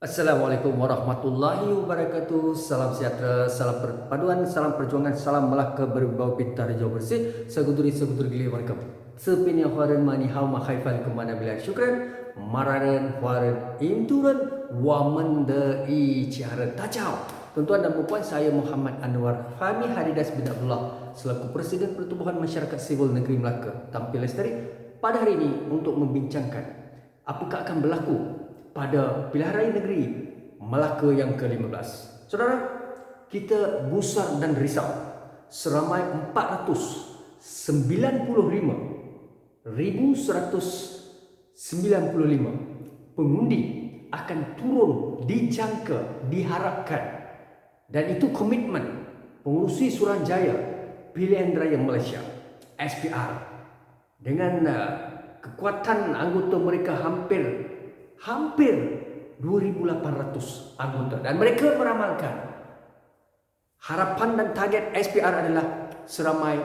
Assalamualaikum warahmatullahi wabarakatuh. Salam sejahtera, salam perpaduan, salam perjuangan, salam Melaka berbau pintar hijau bersih. Seguduri gili warkam. Sepinya huaran mani hauma khaifan kemana bila syukran. Mararan huaran imturan waman i ciara tajau. Tuan-tuan dan puan, saya Muhammad Anwar Fahmi Haridas bin Abdullah selaku Presiden Pertubuhan Masyarakat Sivil Negeri Melaka tampil lestari pada hari ini untuk membincangkan apakah akan berlaku pada pilihan raya negeri Melaka yang ke-15. Saudara, kita gusar dan risau seramai 495,195 pengundi akan turun dijangka, diharapkan, dan itu komitmen pengurusi Suruhanjaya Pilihan Raya Malaysia SPR dengan kekuatan anggota mereka hampir 2,800 anggota, dan mereka meramalkan harapan dan target SPR adalah seramai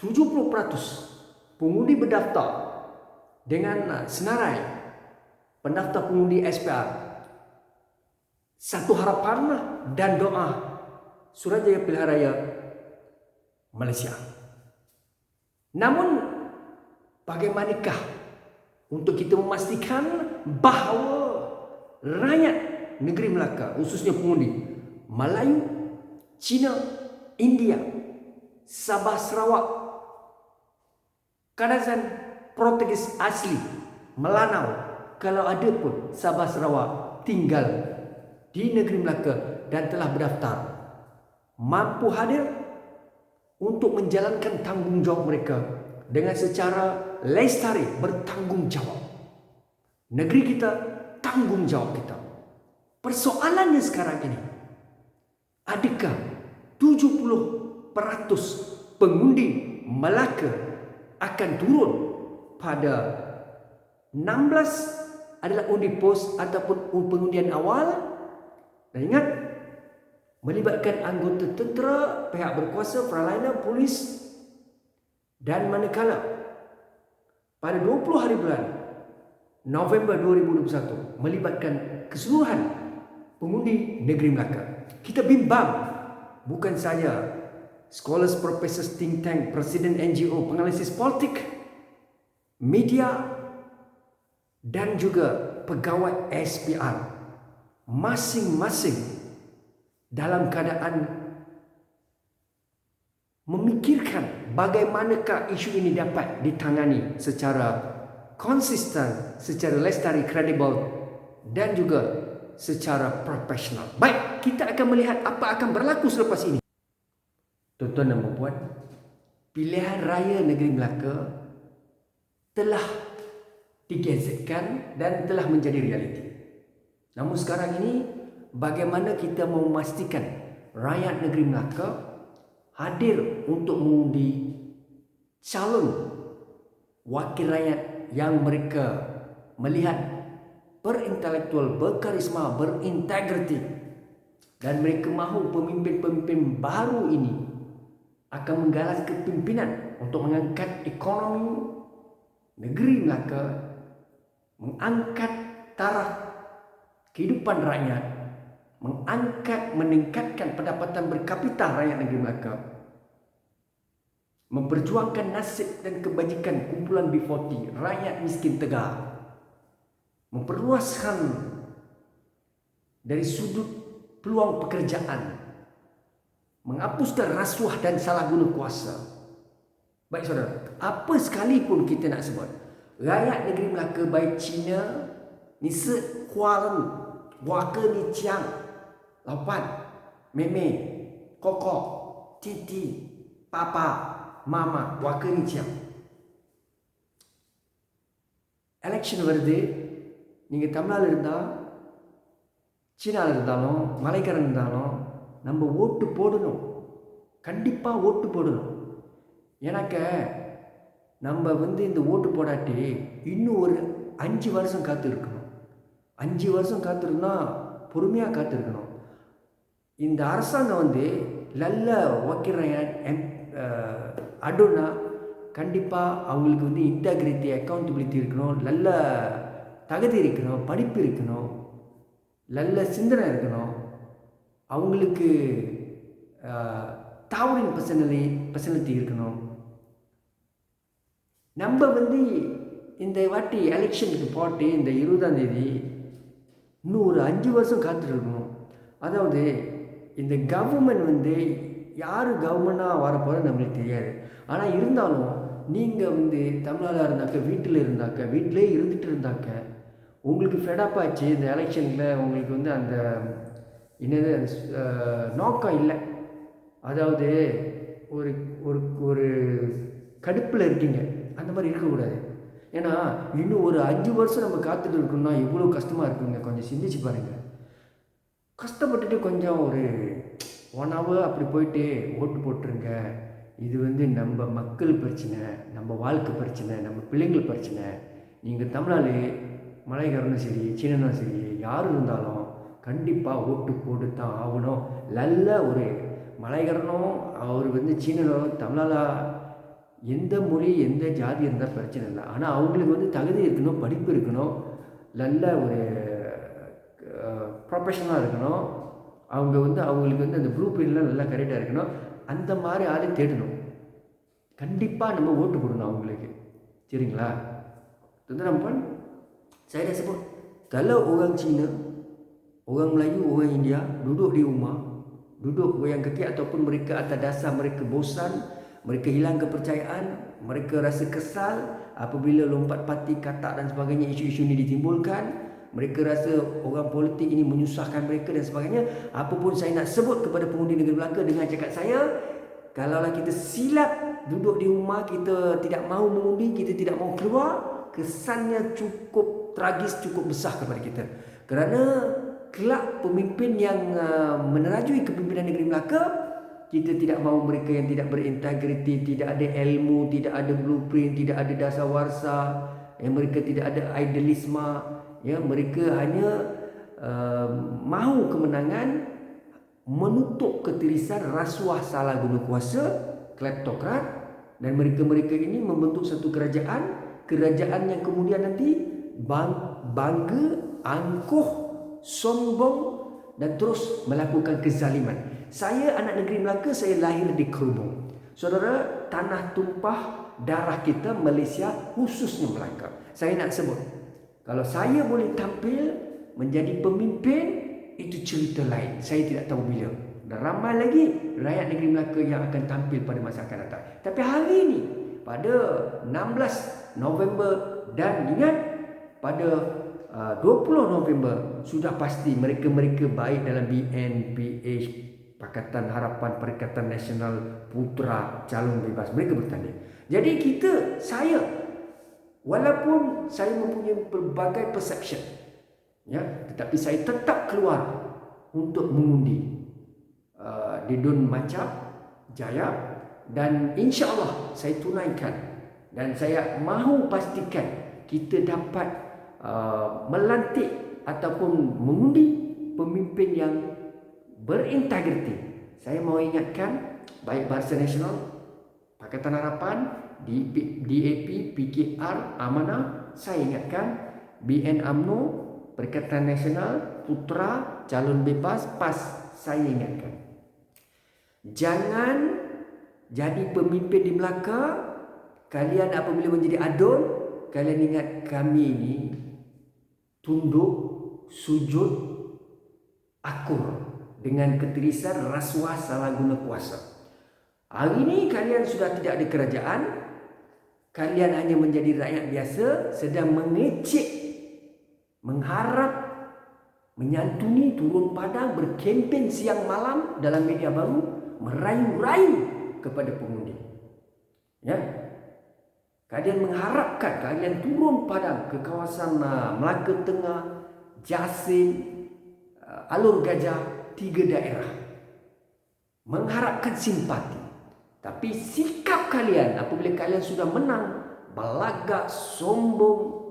70% pengundi berdaftar dengan senarai pendaftar pengundi SPR. Satu harapan dan doa Suruhanjaya Pilihan Raya Malaysia. Namun bagaimanakah untuk kita memastikan bahawa rakyat negeri Melaka, khususnya pengundi Melayu, Cina, India, Sabah, Sarawak, Kadazan, Portugis asli, Melanau, kalau ada pun Sabah Sarawak tinggal di negeri Melaka dan telah berdaftar, mampu hadir untuk menjalankan tanggungjawab mereka dengan secara lestari, bertanggungjawab. Negeri kita, tanggungjawab kita. Persoalannya sekarang ini, adakah 70% pengundi Melaka akan turun pada 16 adalah undi pos ataupun pengundian awal? Dan ingat, melibatkan anggota tentera, pihak berkuasa, peralainan, polis, dan manakala pada 20 hari bulan November 2021 melibatkan keseluruhan pengundi negeri Melaka. Kita bimbang, bukan saya, scholars, professors, think tank, presiden NGO, penganalisis politik, media, dan juga pegawai SPR, masing-masing dalam keadaan memikirkan bagaimanakah isu ini dapat ditangani secara konsisten, secara lestari, kredibel, dan juga secara profesional. Baik, kita akan melihat apa akan berlaku selepas ini. Tuan-tuan dan puan, pilihan raya negeri Melaka telah digazetkan dan telah menjadi realiti. Namun sekarang ini, bagaimana kita memastikan rakyat negeri Melaka hadir untuk mengundi calon wakil rakyat yang mereka melihat berintelektual, berkarisma, berintegriti, dan mereka mahu pemimpin-pemimpin baru ini akan menggalas kepimpinan untuk mengangkat ekonomi negeri Melaka, mengangkat taraf kehidupan rakyat, meningkatkan pendapatan berkapita rakyat negeri Melaka, memperjuangkan nasib dan kebajikan kumpulan B40, rakyat miskin tegar, memperluaskan dari sudut peluang pekerjaan, menghapuskan rasuah dan salah guna kuasa. Baik saudara, apa sekalipun kita nak sebut, rakyat negeri Melaka baik Cina, ni Huaren, Waka ni Ciang, Lapan, Meme, Kokok, Titi, Papa, Mama, Waka ni Ciang. Election வருது, நீங்க தமிழ்நாடு இருந்தால், சீனாவில் இருந்தாலும், மலைக்காரன் இருந்தாலும், நம்ம ஓட்டு போடணும். கண்டிப்பாக ஓட்டு போடணும். எனக்கு நம்ம இந்த ஓட்டு போடாட்டி இன்னும் ஒரு 5 வருஷம் காத்திருக்கணும். 5 வருஷம் காத்திருந்தா பொறுமையாக காத்திருக்கணும். இந்த அரசாங்கம் நல்ல வைக்கிற அடுனா கண்டிப்பாக அவங்களுக்கு இன்டெகிரிட்டி, அக்கௌண்டபிலிட்டி இருக்கணும், நல்ல தகுதி இருக்கணும், படிப்பு இருக்கணும், நல்ல சிந்தனை இருக்கணும். அவங்களுக்கு டாவரிங் பர்சனாலிட்டி இருக்கணும். நம்ம வந்து இந்த வாட்டி எலெக்ஷனுக்கு போட்டு இந்த 20ஆம் தேதி இன்னும் ஒரு 5 வருஷம் காத்துட்ருக்கணும். அதாவது இந்த கவர்மெண்ட் வந்து யார் கவர்மெண்ட்டாக வரப்போகிறது நம்மளுக்கு தெரியாது. ஆனால் இருந்தாலும் நீங்கள் வந்து தமிழ்நாடாக இருந்தாக்க வீட்டிலே இருந்துகிட்டு இருந்தாக்க உங்களுக்கு ஃபெடப்பாச்சு இந்த எலெக்ஷனில். உங்களுக்கு வந்து அந்த என்னது நோக்கம் இல்லை. அதாவது ஒரு ஒரு ஒரு கடுப்பில் இருக்கீங்க. அந்த மாதிரி இருக்கக்கூடாது. ஏன்னா இன்னும் ஒரு 5 வருஷம் நம்ம காத்துட்டு இருக்கோம்னா எவ்வளோ கஷ்டமாக இருக்குங்க. கொஞ்சம் சிந்திச்சு பாருங்கள். கஷ்டப்பட்டுட்டு கொஞ்சம் ஒரு 1 hour அப்படி போயிட்டு ஓட்டு போட்டுருங்க. இது வந்து நம்ம மக்கள் பிரச்சனை, நம்ம வாழ்க்கை பிரச்சனை, நம்ம பிள்ளைங்கள் பிரச்சனை. நீங்கள் தமிழ்நாடு மலைக்காரனும் சரி, சீனனும் சரி, யார் இருந்தாலும் கண்டிப்பாக ஓட்டு போட்டு தான் ஆகணும். நல்ல ஒரு மலைக்காரனும் அவர் வந்து சீனனோ தமிழாலா எந்த மொழி எந்த ஜாதி இருந்தால் பிரச்சனை இல்லை. ஆனால் அவங்களுக்கு வந்து தகுதி இருக்கணும், படிப்பு இருக்கணும், நல்ல ஒரு ப்ரொஃபஷனலாக இருக்கணும். அவங்க வந்து அவங்களுக்கு வந்து அந்த ப்ளூ பிரிண்ட்லாம் நல்லா கரெக்டாக இருக்கணும். அந்த மாதிரி ஆளை தேடணும். கண்டிப்பாக நம்ம ஓட்டு போடணும் அவங்களுக்கு. சரிங்களா? Tuan-tuan dan puan, saya dah sebut, kalau orang Cina, orang Melayu, orang India duduk di rumah, duduk goyang kaki ataupun mereka atas dasar mereka bosan, mereka hilang kepercayaan, mereka rasa kesal apabila lompat parti, katak dan sebagainya, isu-isu ini ditimbulkan, mereka rasa orang politik ini menyusahkan mereka dan sebagainya. Apapun saya nak sebut kepada pengundi negeri Melaka dengan cakap saya, kalaulah kita silap duduk di rumah, kita tidak mahu mengundi, kita tidak mahu keluar, kesannya cukup tragis, cukup besar kepada kita. Kerana kelak pemimpin yang menerajui kepimpinan negeri Melaka, kita tidak mahu mereka yang tidak berintegriti, tidak ada ilmu, tidak ada blueprint, tidak ada dasar warsa, mereka tidak ada idealisme, mereka hanya mahu kemenangan, menutup ketirisan, rasuah, salah guna kuasa, kleptokrat, dan mereka-mereka ini membentuk satu kerajaan yang kemudian nanti bangga, angkuh, sombong dan terus melakukan kezaliman. Saya anak negeri Melaka, saya lahir di Kerubung. Saudara, tanah tumpah darah kita Malaysia, khususnya Melaka. Saya nak sebut, kalau saya boleh tampil menjadi pemimpin, itu cerita lain. Saya tidak tahu bila. Dan ramai lagi rakyat negeri Melaka yang akan tampil pada masa akan datang. Tapi hari ini, pada 16 November dan ingat, pada 20 November sudah pasti mereka-mereka baik dalam BNPH, Pakatan Harapan Perikatan Nasional Putra Calon Bebas, mereka bertanding. Jadi saya walaupun saya mempunyai berbagai perception, tetapi saya tetap keluar untuk mengundi di Dun Macap Jaya, dan insya-Allah saya tunaikan, dan saya mahu pastikan kita dapat melantik ataupun mengundi pemimpin yang berintegriti. Saya mau ingatkan, baik Barisan Nasional, Pakatan Harapan, DAP, PKR, Amanah, saya ingatkan, BN UMNO, Perikatan Nasional, Putra, Calon Bebas, PAS, saya ingatkan. Jangan jadi pemimpin di Melaka. Kalian apabila menjadi adun, kalian ingat kami ini tunduk, sujud, akur dengan ketirisan, rasuah, salah guna kuasa. Hari ini kalian sudah tidak ada kerajaan, kalian hanya menjadi rakyat biasa, sedang mengecek, mengharap, menyantuni, turun padang, berkempen siang malam dalam media baru, merayu-rayu kepada pengundi. Kalian mengharapkan kalian turun padang ke kawasan Melaka Tengah, Jasin, Alor Gajah, 3 daerah, mengharapkan simpati. Tapi sikap kalian apabila kalian sudah menang, belagak, sombong,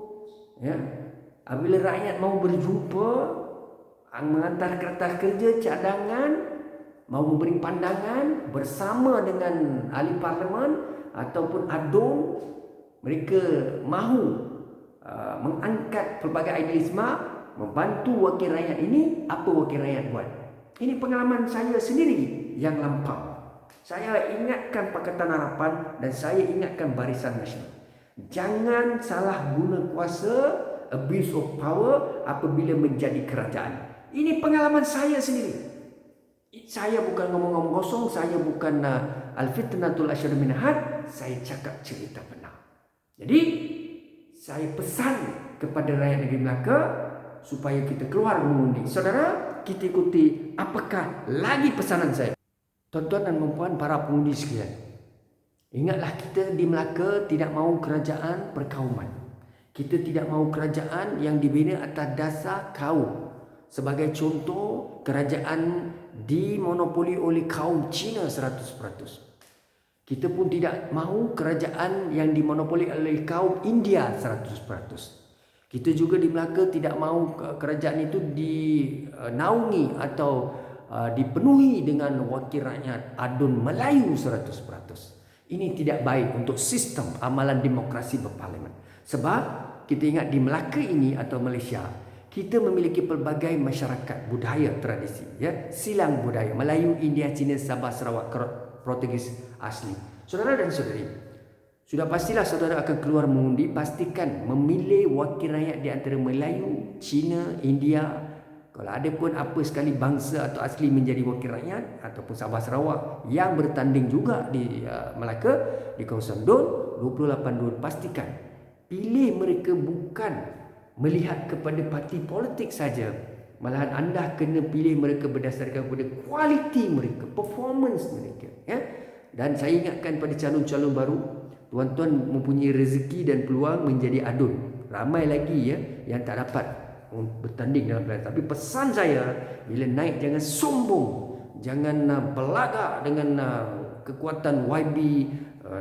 apabila rakyat mau berjumpa, mengantar kertas kerja, cadangan, mau memberi pandangan bersama dengan ahli parlimen ataupun adun, mereka mahu mengangkat pelbagai idealisme, membantu wakil rakyat ini. Apa wakil rakyat buat? Ini pengalaman saya sendiri yang lampau. Saya ingatkan Pakatan Harapan dan saya ingatkan Barisan Nasional. Jangan salah guna kuasa, abuse of power apabila menjadi kerajaan. Ini pengalaman saya sendiri. Saya bukan ngomong-ngomong kosong, saya bukan al-fitnatul asyadu min had, saya cakap cerita benar. Jadi, saya pesan kepada rakyat negeri Melaka supaya kita keluar mengundi. Saudara, kita ikuti apakah lagi pesanan saya. Tuan-tuan dan puan para pengundi sekalian, ingatlah kita di Melaka tidak mahu kerajaan perkauman. Kita tidak mahu kerajaan yang dibina atas dasar kaum. Sebagai contoh, kerajaan dimonopoli oleh kaum Cina 100%. Kita pun tidak mahu kerajaan yang dimonopoli oleh kaum India 100%. Kita juga di Melaka tidak mahu kerajaan itu dinaungi atau dipenuhi dengan wakil rakyat adun Melayu 100%. Ini tidak baik untuk sistem amalan demokrasi berparlimen. Sebab kita ingat di Melaka ini atau Malaysia, kita memiliki pelbagai masyarakat budaya tradisi, ya, silang budaya Melayu, India, Cina, Sabah, Sarawak, Portugis asli. Saudara dan saudari, sudah pastilah saudara akan keluar mengundi. Pastikan memilih wakil rakyat di antara Melayu, Cina, India. Kalau ada pun apa sekali bangsa atau asli menjadi wakil rakyat ataupun Sabah Sarawak yang bertanding juga di Melaka, di kawasan DUN 28 DUN, pastikan pilih mereka bukan melihat kepada parti politik saja, malahan anda kena pilih mereka berdasarkan kepada kualiti mereka, performance mereka, ya. Dan saya ingatkan pada calon-calon baru, tuan-tuan mempunyai rezeki dan peluang menjadi adun. Ramai lagi, ya, yang tak dapat bertanding dalam pilihan. Tapi pesan saya, bila naik jangan sombong, jangan belagak dengan kekuatan YB,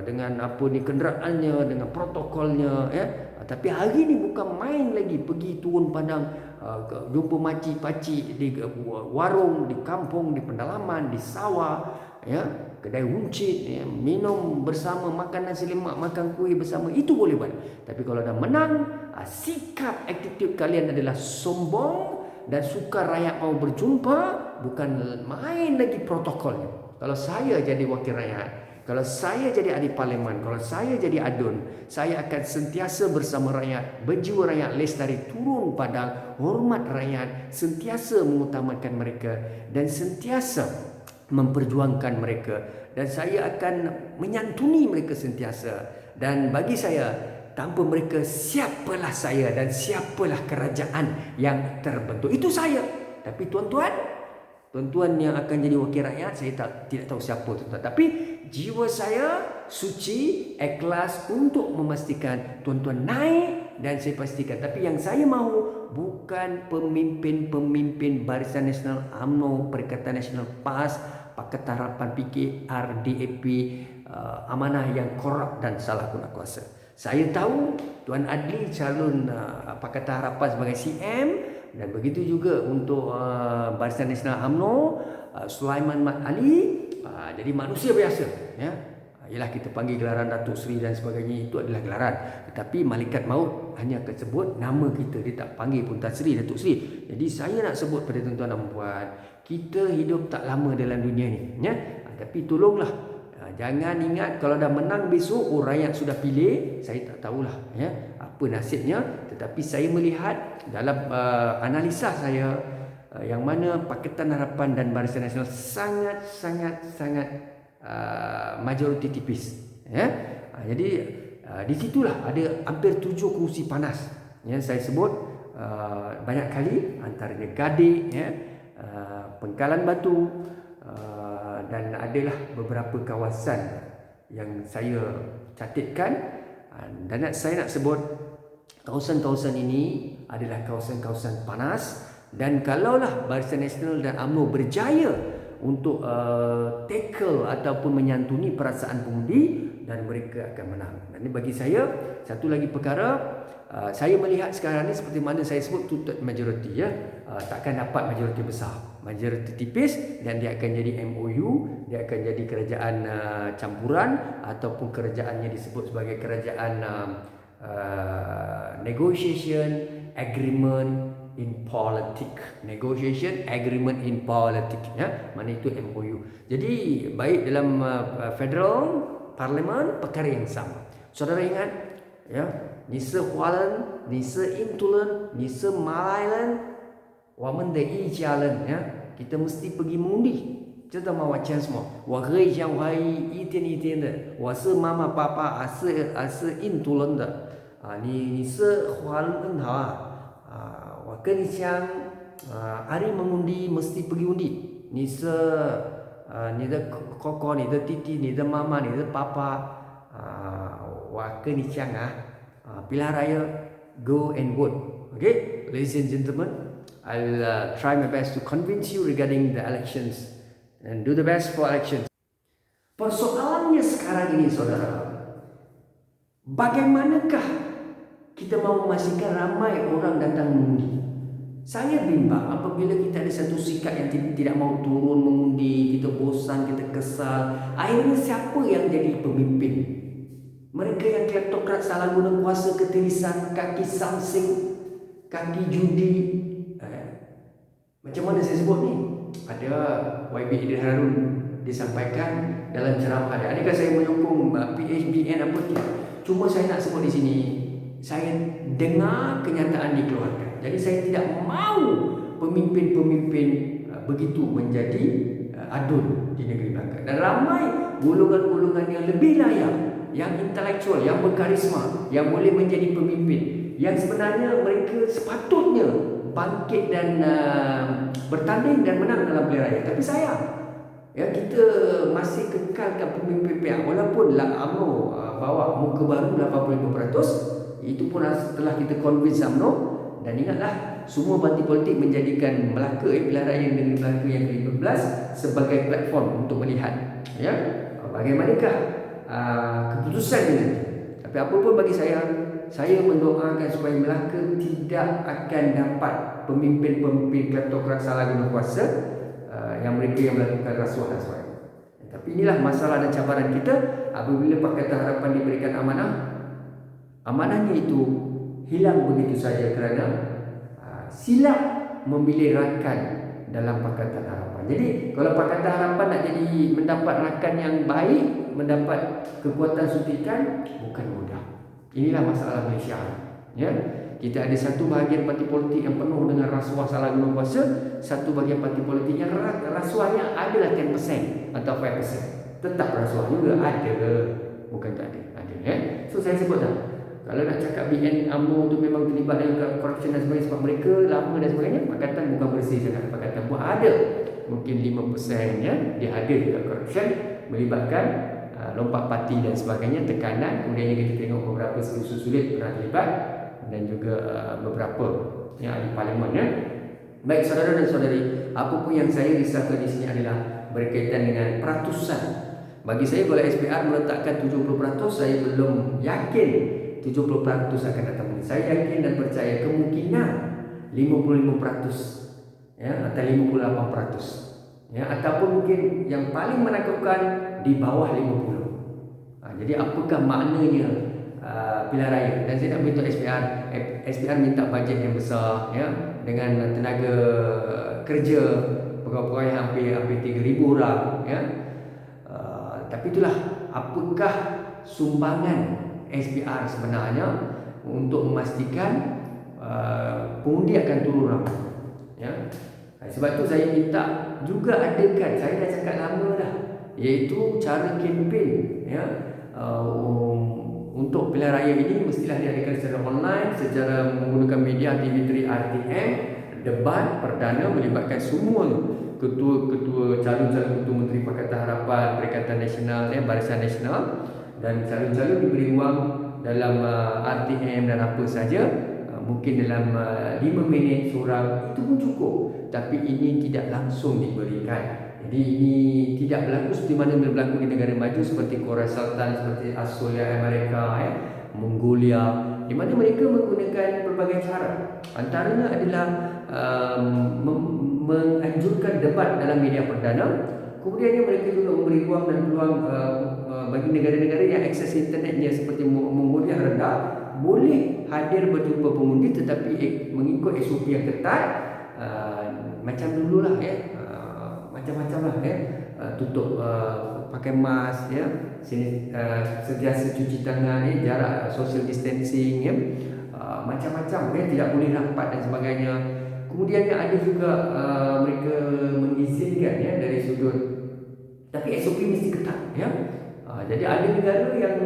dengan apa ni kenderaannya, dengan protokolnya, ya. Tapi hari ni bukan main lagi, pergi turun padang, jumpa makcik-pakcik di warung, di kampung, di pendalaman, di sawah, ya, kedai runcit, ya, minum bersama, makan nasi lemak, makan kuih bersama, itu boleh buat. Tapi kalau dah menang, sikap attitude kalian adalah sombong dan suka rakyat mau berjumpa, bukan main lagi protokolnya. Kalau saya jadi wakil rakyat, kalau saya jadi ahli parlimen, kalau saya jadi adun, saya akan sentiasa bersama rakyat, berjiwa rakyat, lestari, turun padang, hormat rakyat, sentiasa mengutamakan mereka dan sentiasa memperjuangkan mereka, dan saya akan menyantuni mereka sentiasa. Dan bagi saya, tanpa mereka, siapalah saya dan siapalah kerajaan yang terbentuk. Itu saya. Tapi tuan-tuan yang akan jadi wakil rakyat, saya tidak tahu siapa tuan-tuan. Tapi jiwa saya suci, ikhlas untuk memastikan tuan-tuan naik, dan saya pastikan. Tapi yang saya mahu bukan pemimpin-pemimpin Barisan Nasional, UMNO, Perikatan Nasional PAS, Pakatan Harapan, PKR, DAP, amanah yang korup dan salah guna kuasa. Saya tahu Tuan Adli calon Pakatan Harapan sebagai CM, dan begitu juga untuk Barisan Nasional UMNO, Sulaiman Mat Ali, jadi manusia biasa, ya. Ialah kita panggil gelaran Datuk Seri dan sebagainya, itu adalah gelaran. Tetapi malaikat maut hanya akan sebut nama kita, dia tak panggil pun Tan Sri, Datuk Seri. Jadi saya nak sebut pada tuan-tuan dan puan, kita hidup tak lama dalam dunia ni, ya. Tapi tolonglah, jangan ingat kalau dah menang besok, rakyat sudah pilih. Saya tak tahulah, ya, apa nasibnya. Tetapi saya melihat dalam analisa saya, yang mana Pakatan Harapan dan Barisan Nasional sangat majoriti tipis, ya. Jadi di situlah ada hampir 7 kursi panas yang saya sebut banyak kali, antaranya Gadik, ya, Pengkalan Batu, dan adalah beberapa kawasan yang saya catatkan, dan saya nak sebut kawasan-kawasan ini adalah kawasan-kawasan panas. Dan kalaulah Barisan Nasional dan UMNO berjaya untuk tackle ataupun menyantuni perasaan pengundi, dan mereka akan menang. Dan ini bagi saya satu lagi perkara, saya melihat sekarang ni seperti mana saya sebut two-third majority, ya. Takkan dapat majoriti besar, majoriti tipis, dan dia akan jadi MOU, dia akan jadi kerajaan campuran, ataupun kerajaannya disebut sebagai kerajaan negotiation agreement, in politics. Negotiation agreement in politics, ya. Mana itu MOU. Jadi baik dalam federal parlimen perkara yang sama. Saudara ingat, ya, ni se Hualan, ni se Intulen, ni se Malailan, wamen de I jalan, ya. Kita mesti pergi mengundi. 知道吗？我讲什么？我和以前我还一天一天的，我是妈妈爸爸，是印度人的啊，你是华人好啊，我跟你讲hari mengundi mesti pergi undi. 你是你的哥哥、你的弟弟、你的妈妈、你的爸爸我跟你讲pilihan raya go and vote. Okay, ladies and gentlemen, I'll try my best to convince you regarding the elections and do the best for elections. Persoalannya sekarang ini, saudara, bagaimanakah kita mau memastikan ramai orang datang mengundi? Saya bimbang apabila kita ada satu sikap yang tidak mau turun mengundi, kita bosan, kita kesal, akhirnya siapa yang jadi pemimpin? Mereka yang kleptokrat, salah guna kuasa, ketirisan, kaki samsing, kaki judi. Macam mana saya sebut ni? Ada YB Idris Harun disampaikan dalam ceramah dia. Adakah saya menyokong PHBN apa tidak? Cuma saya nak sebut di sini, saya dengar kenyataan dikeluarkan. Jadi saya tidak mahu pemimpin-pemimpin begitu menjadi adun di negeri Melaka. Dan ramai golongan-golongan yang lebih layak, yang intelektual, yang berkarisma, yang boleh menjadi pemimpin, yang sebenarnya mereka sepatutnya bangkit dan bertanding dan menang dalam pilihan raya. Tapi sayang, ya, kita masih kekalkan pemimpin pihak walaupun UMNO bawa muka baru 85%, itu pun setelah kita convince UMNO. Dan ingatlah, semua parti politik menjadikan Melaka pilihan raya negeri Melaka yang ke-15 sebagai platform untuk melihat, ya, bagaimanakah keputusan ini. Tapi apa pun bagi saya mendoakan supaya Melaka tidak akan dapat pemimpin-pemimpin kleptokrat salah guna kuasa yang mereka yang melakukan rasuah dan sebagainya. Tapi inilah masalah dan cabaran kita apabila Pakatan Harapan diberikan amanah. Amanahnya itu hilang begitu saja kerana silap memilih rakan dalam Pakatan Harapan. Jadi kalau Pakatan Harapan nak jadi mendapat rakan yang baik, mendapat kekuatan suntikan, bukan mudah. Inilah masalah Malaysia, ya. Kita ada satu bahagian parti politik yang penuh dengan rasuah salah guna kuasa, satu bahagian parti politik yang rasuahnya adalah 10% atau 5%. Tetap rasuah juga ada, bukan tak ada, ya. So saya sebut dah, kalau nak cakap BN UMNO tu memang terlibat dengan korupsi dan sebagainya sebab mereka lama dan sebagainya, Pakatan bukan bersih sangat. Pakatan pun ada mungkin 5%, ya, dia ada juga korupsi melibatkan lompat parti dan sebagainya, tekanan. Kemudian kita tengok beberapa sulit pernah terlibat dan juga beberapa yang ahli parlimen, ya. Baik saudara dan saudari, apa pun yang saya risaukan di sini adalah berkaitan dengan peratusan. Bagi saya kalau SPR meletakkan 70%, saya belum yakin 70% akan datang. Saya yakin dan percaya kemungkinan 55%, ya, atau 58%, ya, ataupun mungkin yang paling menakutkan di bawah 50. Jadi apakah maknanya pilihan raya? Dan saya nak beritahu SPR minta bajet yang besar, ya, dengan tenaga kerja pegawai yang hampir 3,000 orang, ya. Tapi itulah, apakah sumbangan SPR sebenarnya untuk memastikan pengundi akan turun ramai, ya. Sebab tu saya minta juga adakan, saya dah cakap lama dah, iaitu cara kempen, ya, untuk pilihan raya ini mestilah diadakan secara online, secara menggunakan media TV3 RTM, debat perdana melibatkan semua ketua-ketua, calon-calon ketua Menteri Pakatan Harapan, Perikatan Nasional, Barisan Nasional, dan calon-calon diberi wang dalam RTM dan apa saja, mungkin dalam 5 minit seorang, itu pun cukup. Tapi ini tidak langsung diberikan. Jadi ini tidak berlaku seperti mana berlaku di negara maju seperti Korea Selatan, seperti Australia, Amerika, Mongolia, di mana mereka menggunakan berbagai cara. Antaranya adalah menganjurkan debat dalam media perdana. Kemudiannya mereka juga memberi ruang dan peluang bagi negara-negara yang akses internetnya seperti Mongolia rendah, boleh hadir berjumpa pengundi tetapi mengikut SOP yang ketat, macam dululah ya, macam-macam lah ya, tutup, pakai mask ya, sentiasa cuci tangan ya, jarak social distancing ya, macam-macam ya, tidak boleh rapat dan sebagainya. Kemudian ada juga mereka mengizinkan ya dari sudut, tapi SOP mesti ketat ya. Jadi ada negara yang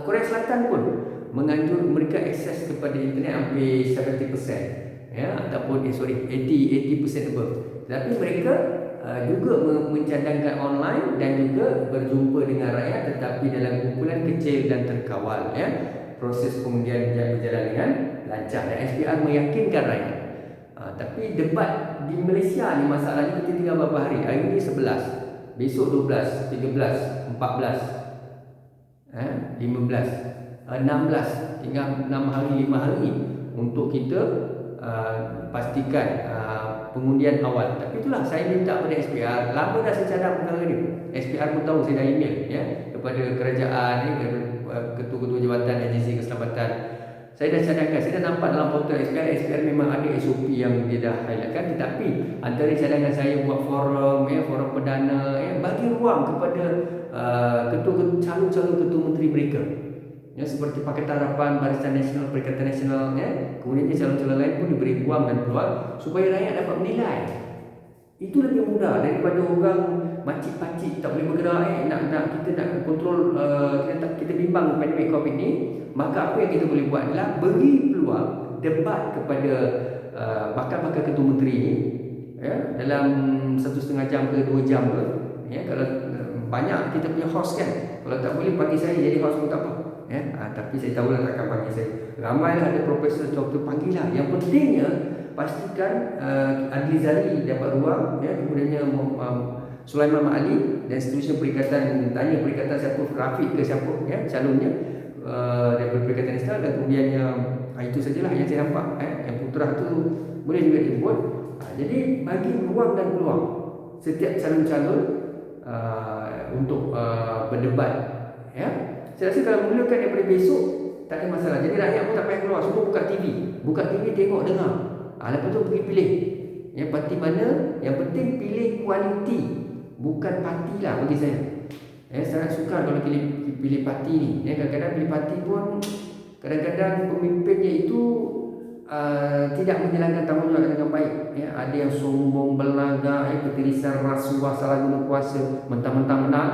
Korea Selatan pun menganjur mereka akses kepada internet hampir 70% ya, ataupun 80% above. Tapi mereka juga mencadangkan online dan juga berjumpa dengan rakyat tetapi dalam kumpulan kecil dan terkawal ya. Proses pengundian berjalan dengan lancar dan SPR meyakinkan rakyat. Tapi debat di Malaysia ni masalahnya kita tinggal beberapa hari. Hari ni 11, besok 12, 13, 14, 15, 16, tinggal 6 hari 5 hari untuk kita pastikan pengundian awal. Tapi itulah saya minta pada SPR, lama dah saya cadang perkara ni. SPR pun tahu, saya dah email ya kepada kerajaan ni, ketua-ketua jabatan agensi keselamatan. Saya dah cadangkan, saya dah nampak dalam portal SPR memang ada SOP yang dia dah highlightkan, tetapi antara cadangan saya buat forum ya, forum perdana ya, bagi ruang kepada calon-calon ketua menteri mereka. Ya, seperti Pakatan Harapan, Barisan Nasional, Perikatan Nasional ya. Kemudian calon-calon lain pun diberi ruang dan peluang supaya rakyat dapat menilai. Itu lebih mudah daripada orang makcik-pakcik tak boleh bergerak kita nak kontrol, kita bimbang pandemik Covid ni. Maka apa yang kita boleh buat adalah beri peluang debat kepada bakal-bakal ketua menteri ni ya, dalam 1,5 jam ke 2 jam ke ya. Kalau banyak kita punya host kan, kalau tak boleh bagi saya jadi host pun tak apa ya. Tapi saya tahulah takkan bagi saya, ramailah ada profesor, doktor, panggillah. Yang pentingnya pastikan Adli Zari dapat ruang ya, kemudiannya Sulaiman Mak Ali dan seterusnya perikatan, tanya perikatan siapa, Rafiq ke siapa ya calonnya daripada Perikatan Nasional, dan kemudiannya itu sajalah yang saya nampak yang putra tu boleh juga dibuat. Jadi bagi ruang dan peluang setiap calon-calon untuk berdebat ya. Saya rasa kalau mulakan daripada besok tak ada masalah. Jadi rakyat pun tak payah keluar, semua buka TV tengok dengar. Lepas tu pergi pilih ya, parti mana. Yang penting pilih kualiti, bukan parti lah bagi saya. Sangat sukar kalau pilih parti ni ya. Kadang-kadang pilih parti pun kadang-kadang pemimpinnya itu tidak menjalankan tanggungjawab dengan baik ya. Ada yang sombong, belagak, petirisan, rasuah, salah guna kuasa, mentang-mentang menang.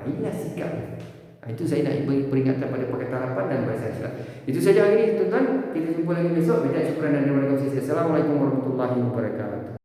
Inilah sikap. Itu saya nak beri peringatan pada Pakatan Harapan dan Barisan Nasional. Itu saja hari ini tuan-tuan. Kita jumpa lagi besok. Minta syukuran dan terima kasih. Assalamualaikum warahmatullahi wabarakatuh.